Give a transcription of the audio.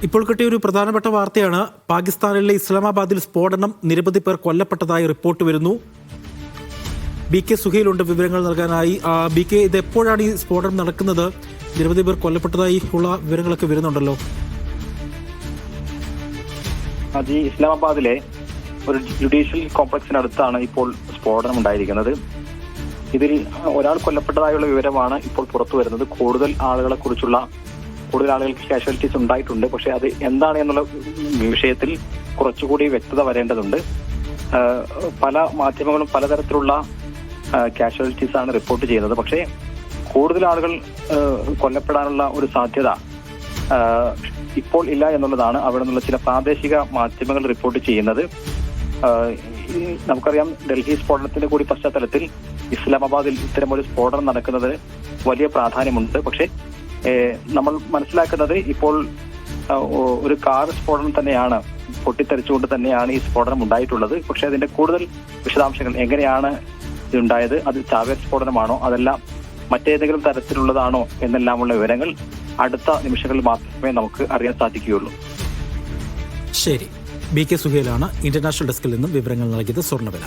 ഇപ്പോൾ കിട്ടിയ ഒരു പ്രധാനപ്പെട്ട വാർത്തയാണ്. പാകിസ്ഥാനിലെ ഇസ്ലാമാബാദിൽ സ്ഫോടനം, നിരവധി പേർ കൊല്ലപ്പെട്ടതായി റിപ്പോർട്ട് വരുന്നു. BK സുഹൈലുണ്ട് വിവരങ്ങൾ നൽകാനായി. BK, ഇത് എപ്പോഴാണ് ഈ സ്ഫോടനം നടക്കുന്നത്? നിരവധി പേർ കൊല്ലപ്പെട്ടതായി ഉള്ള വിവരങ്ങളൊക്കെ വരുന്നുണ്ടല്ലോ. ഇസ്ലാമാബാദിലെ ഒരു ജുഡീഷ്യൽ കോംപ്ലക്സിനടുത്താണ് ഇപ്പോൾ സ്ഫോടനം ഉണ്ടായിരിക്കുന്നത്. ഇതിൽ ഒരാൾ കൊല്ലപ്പെട്ടതായുള്ള വിവരമാണ് ഇപ്പോൾ പുറത്തു വരുന്നത്. കൂടുതൽ ആളുകൾക്ക് കാഷ്വാലിറ്റീസ് ഉണ്ടായിട്ടുണ്ട്. പക്ഷെ അത് എന്താണ് എന്നുള്ള വിഷയത്തിൽ കുറച്ചുകൂടി വ്യക്തത വരേണ്ടതുണ്ട്. പല മാധ്യമങ്ങളും പലതരത്തിലുള്ള കാഷ്വാലിറ്റീസ് ആണ് റിപ്പോർട്ട് ചെയ്യുന്നത്. പക്ഷേ കൂടുതൽ ആളുകൾ കൊല്ലപ്പെടാനുള്ള ഒരു സാധ്യത ഇപ്പോൾ ഇല്ല എന്നുള്ളതാണ് അവിടെ നിന്നുള്ള ചില പ്രാദേശിക മാധ്യമങ്ങൾ റിപ്പോർട്ട് ചെയ്യുന്നത്. നമുക്കറിയാം, ഡൽഹി സ്ഫോടനത്തിന്റെ കൂടി പശ്ചാത്തലത്തിൽ ഇസ്ലാമാബാദിൽ ഇത്തരമൊരു സ്ഫോടനം നടക്കുന്നത് വലിയ പ്രാധാന്യമുണ്ട്. പക്ഷേ നമ്മൾ മനസ്സിലാക്കുന്നത് ഇപ്പോൾ ഒരു കാർ സ്ഫോടനം തന്നെയാണ്, പൊട്ടിത്തെറിച്ചുകൊണ്ട് തന്നെയാണ് ഈ സ്ഫോടനം ഉണ്ടായിട്ടുള്ളത്. പക്ഷെ അതിന്റെ കൂടുതൽ വിശദാംശങ്ങൾ, എങ്ങനെയാണ് ഇതുണ്ടായത്, അത് ചാവേർ സ്ഫോടനമാണോ അതല്ല മറ്റേതെങ്കിലും തരത്തിലുള്ളതാണോ എന്നെല്ലാമുള്ള വിവരങ്ങൾ അടുത്ത നിമിഷങ്ങളിൽ മാത്രമേ നമുക്ക് അറിയാൻ സാധിക്കുകയുള്ളൂ. ശരി, BK സുഹൈലാണ് ഇന്റർനാഷണൽ ഡെസ്കിൽ നിന്നും വിവരങ്ങൾ നൽകിയത്. സ്വർണ്ണവില.